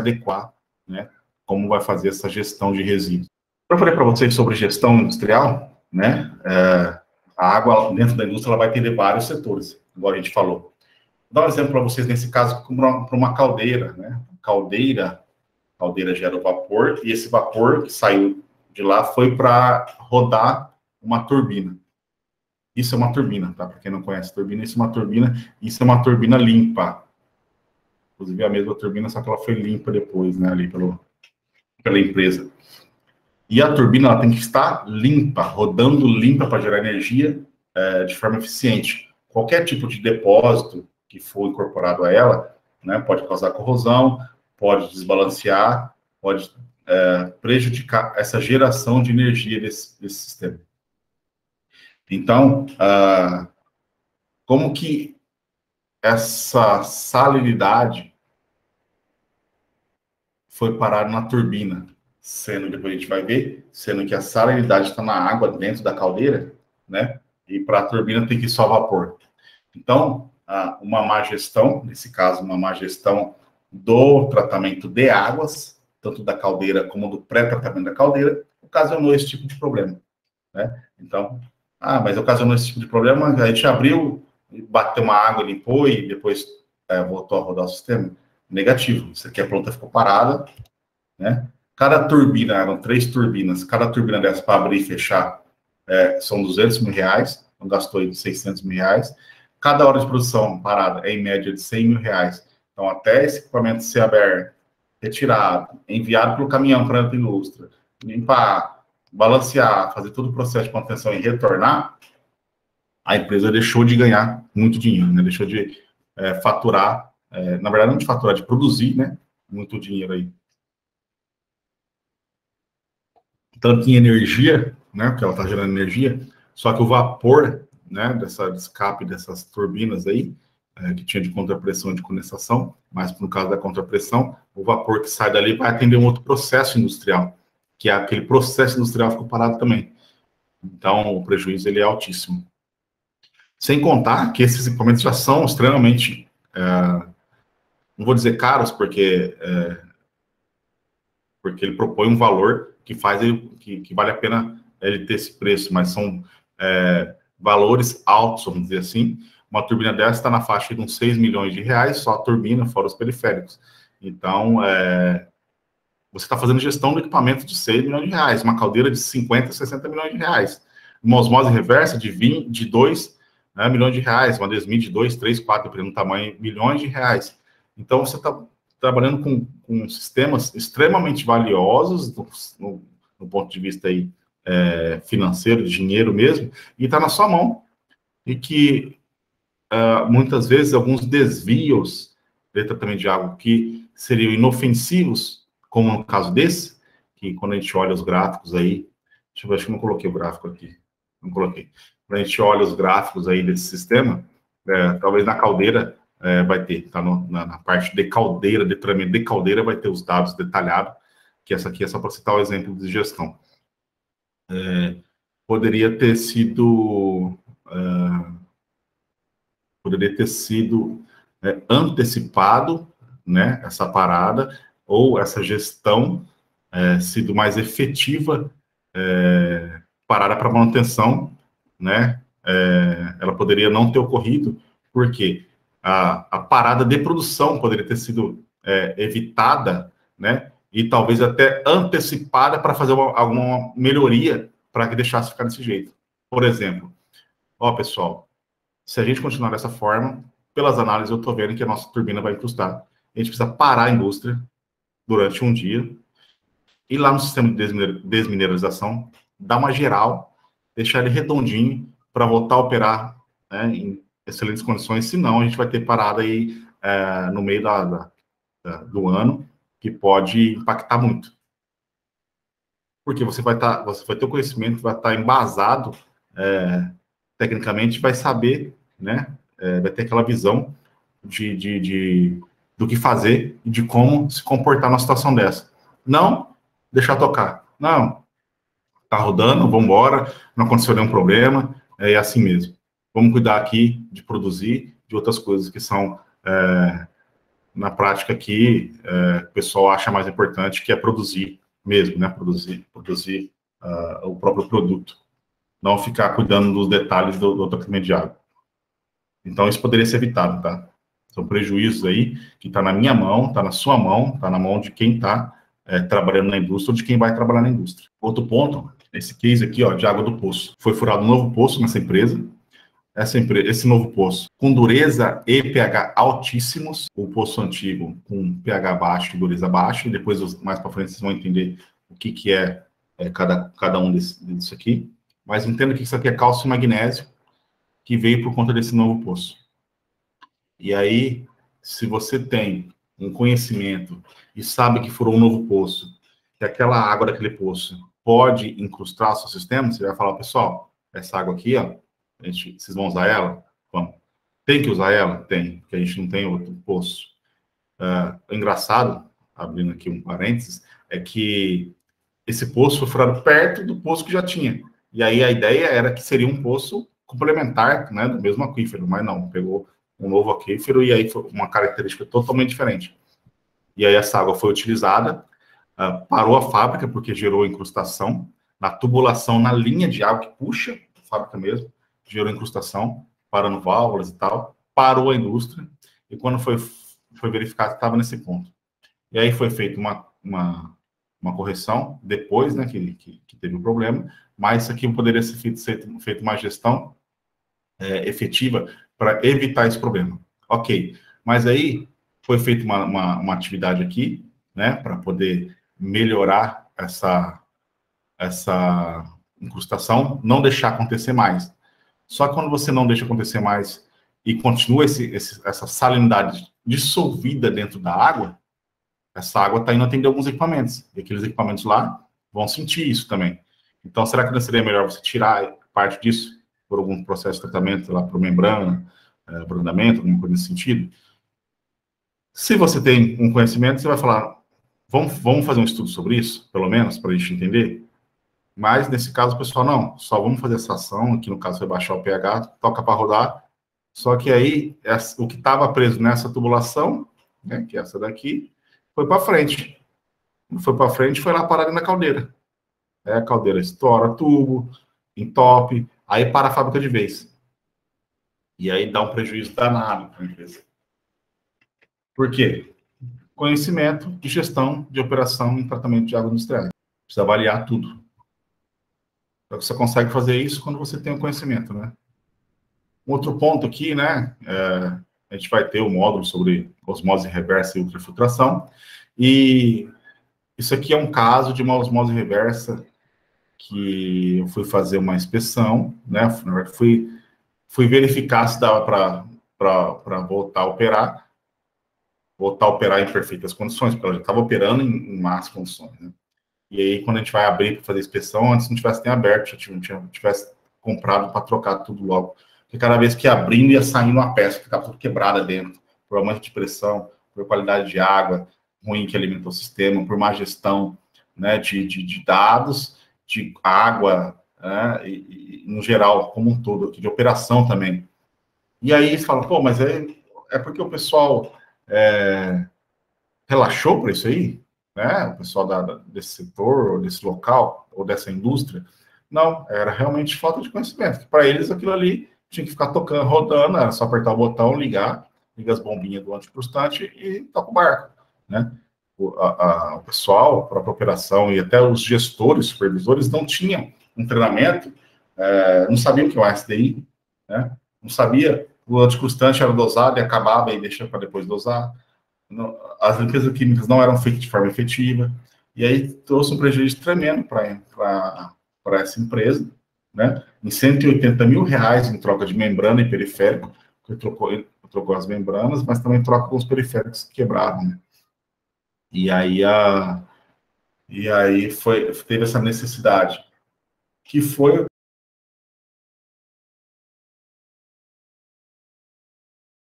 adequar, né, como vai fazer essa gestão de resíduos. Eu falei para vocês sobre gestão industrial, né, a água dentro da indústria ela vai ter vários setores, igual a gente falou. Vou dar um exemplo para vocês, nesse caso, para uma caldeira, né, caldeira gera o vapor, e esse vapor que saiu de lá foi para rodar uma turbina. Isso é uma turbina, tá? Para quem não conhece turbina, isso é uma turbina limpa. Inclusive a mesma turbina, só que ela foi limpa depois, né, ali pela empresa. E a turbina ela tem que estar limpa, rodando limpa para gerar energia de forma eficiente. Qualquer tipo de depósito que for incorporado a ela, né, pode causar corrosão, pode desbalancear, pode prejudicar essa geração de energia desse sistema. Então, como que essa salinidade foi parar na turbina? Sendo, depois a gente vai ver, sendo que a salinidade está na água dentro da caldeira, né? E para a turbina tem que ir só vapor. Então, uma má gestão, nesse caso, uma má gestão do tratamento de águas, tanto da caldeira como do pré-tratamento da caldeira, ocasionou esse tipo de problema, né? Então, mas ocasionou esse tipo de problema, a gente abriu, bateu uma água, limpou e depois voltou a rodar o sistema. Negativo. Isso aqui a planta ficou parada, né? Cada turbina, eram 3 turbinas, cada turbina dessa para abrir e fechar são R$200 mil, então gastou aí R$600 mil. Cada hora de produção parada é em média de R$100 mil. Então, até esse equipamento ser aberto, retirado, enviado pelo caminhão para a indústria, limpar, balancear, fazer todo o processo de manutenção e retornar, a empresa deixou de ganhar muito dinheiro, né? Deixou de faturar, na verdade não de faturar, de produzir, né? Muito dinheiro aí. Tanto em energia, né, porque ela está gerando energia, só que o vapor, né, dessa escape dessas turbinas aí, que tinha de contrapressão e de condensação, mas no caso da contrapressão, o vapor que sai dali vai atender um outro processo industrial, que é aquele processo industrial ficou parado também. Então, o prejuízo ele é altíssimo. Sem contar que esses equipamentos já são extremamente, não vou dizer caros, porque ele propõe um valor que faz que vale a pena ele ter esse preço, mas são valores altos, vamos dizer assim. Uma turbina dessa está na faixa de uns R$6 milhões, só a turbina, fora os periféricos. Então, você está fazendo gestão do equipamento de R$6 milhões, uma caldeira de 50, 60 milhões de reais. Uma osmose reversa de 2 milhões de reais, uma desmid de 2, 3, 4, dependendo do tamanho, milhões de reais. Então, você está trabalhando com sistemas extremamente valiosos no ponto de vista aí, financeiro, de dinheiro mesmo, e está na sua mão. E que, muitas vezes, alguns desvios de tratamento de água que seriam inofensivos, como no caso desse, que quando a gente olha os gráficos aí, deixa eu ver, acho que eu não coloquei o gráfico aqui, não coloquei. Quando a gente olha os gráficos aí desse sistema, talvez na caldeira vai ter, tá na parte de caldeira, de treinamento de caldeira, vai ter os dados detalhados, que essa aqui é só para citar o exemplo de gestão. Poderia ter sido antecipado, né, essa parada, ou essa gestão sido mais efetiva, parada para manutenção, né, ela poderia não ter ocorrido, porque a parada de produção poderia ter sido evitada, né, e talvez até antecipada para fazer alguma melhoria para que deixasse ficar desse jeito. Por exemplo, pessoal, se a gente continuar dessa forma, pelas análises eu estou vendo que a nossa turbina vai incrustar. A gente precisa parar a indústria durante um dia, ir lá no sistema de desmineralização, dar uma geral, deixar ele redondinho para voltar a operar, né, em excelentes condições, senão a gente vai ter parada aí no meio do ano, que pode impactar muito. Porque você vai ter o conhecimento, vai estar embasado tecnicamente, vai saber, né, vai ter aquela visão do que fazer e de como se comportar numa situação dessa. Não deixar tocar. Não, tá rodando, vamos embora, não aconteceu nenhum problema, é assim mesmo. Vamos cuidar aqui de produzir, de outras coisas que são na prática aqui, o pessoal acha mais importante, que é produzir mesmo, né? Produzir o próprio produto. Não ficar cuidando dos detalhes do tratamento de água. Então, isso poderia ser evitado, tá? São prejuízos aí que está na minha mão, está na sua mão, está na mão de quem está trabalhando na indústria ou de quem vai trabalhar na indústria. Outro ponto, esse case aqui, ó, de água do poço. Foi furado um novo poço nessa empresa. Esse novo poço, com dureza e pH altíssimos, o poço antigo com pH baixo e dureza baixa, e depois, mais para frente, vocês vão entender o que é cada um disso aqui. Mas entenda que isso aqui é cálcio e magnésio, que veio por conta desse novo poço. E aí, se você tem um conhecimento e sabe que furou um novo poço, que aquela água daquele poço pode incrustar o seu sistema, você vai falar, pessoal, essa água aqui, ó, vocês vão usar ela? Vamos. Tem que usar ela? Tem, porque a gente não tem outro poço. O engraçado, abrindo aqui um parênteses, é que esse poço foi furado perto do poço que já tinha. E aí a ideia era que seria um poço complementar, né, do mesmo aquífero, mas não, pegou um novo aquífero e aí foi uma característica totalmente diferente. E aí essa água foi utilizada, parou a fábrica porque gerou incrustação, na tubulação, na linha de água que puxa a fábrica mesmo, gerou incrustação, parando válvulas e tal, parou a indústria, e quando foi verificado, estava nesse ponto. E aí foi feita uma correção, depois, né, que teve o problema, mas isso aqui poderia ser feito uma gestão efetiva para evitar esse problema. Ok, mas aí foi feita uma atividade aqui, né, para poder melhorar essa incrustação, não deixar acontecer mais. Só que quando você não deixa acontecer mais e continua essa salinidade dissolvida dentro da água, essa água está indo atender alguns equipamentos. E aqueles equipamentos lá vão sentir isso também. Então, será que não seria melhor você tirar parte disso por algum processo de tratamento lá por membrana, brandamento, alguma coisa nesse sentido? Se você tem um conhecimento, você vai falar, vamos fazer um estudo sobre isso, pelo menos, para a gente entender? Mas, nesse caso, o pessoal, não, só vamos fazer essa ação, aqui no caso foi baixar o pH, toca para rodar, só que aí, o que estava preso nessa tubulação, né, que é essa daqui, foi para frente. Foi para frente, foi lá parar na caldeira. A caldeira estoura tubo, entope, aí para a fábrica de vez. E aí dá um prejuízo danado para a empresa. Por quê? Conhecimento de gestão de operação e tratamento de água industrial. Precisa avaliar tudo. Você consegue fazer isso quando você tem o conhecimento, né? Um outro ponto aqui, né? A gente vai ter o módulo sobre osmose reversa e ultrafiltração. E isso aqui é um caso de uma osmose reversa que eu fui fazer uma inspeção, né? Na verdade, fui verificar se dava para voltar a operar em perfeitas condições, porque ela já estava operando em más condições, né? E aí, quando a gente vai abrir para fazer a inspeção, antes não tivesse nem aberto, já tivesse comprado para trocar tudo logo. Porque cada vez que ia abrindo, ia saindo uma peça que estava tudo quebrada dentro, por aumento de pressão, por qualidade de água ruim que alimentou o sistema, por má gestão, né, de dados, de água, né, e no geral, como um todo, aqui, de operação também. E aí eles falam, pô, mas é porque o pessoal relaxou para isso aí? Né, o pessoal desse setor, ou desse local, ou dessa indústria? Não, era realmente falta de conhecimento. Para eles, aquilo ali tinha que ficar tocando, rodando, era só apertar o botão, liga as bombinhas do anticrustante e toca o barco, né? O pessoal, a própria operação e até os gestores, supervisores, não tinham um treinamento, não sabiam o que é o SDI, né? Não sabia, o anticrustante era dosado e acabava e deixa para depois dosar. As limpezas químicas não eram feitas de forma efetiva, e aí trouxe um prejuízo tremendo para essa empresa, né? Em 180 mil reais em troca de membrana e periférico, que trocou as membranas, mas também troca com os periféricos que quebraram, né? E aí teve essa necessidade, que foi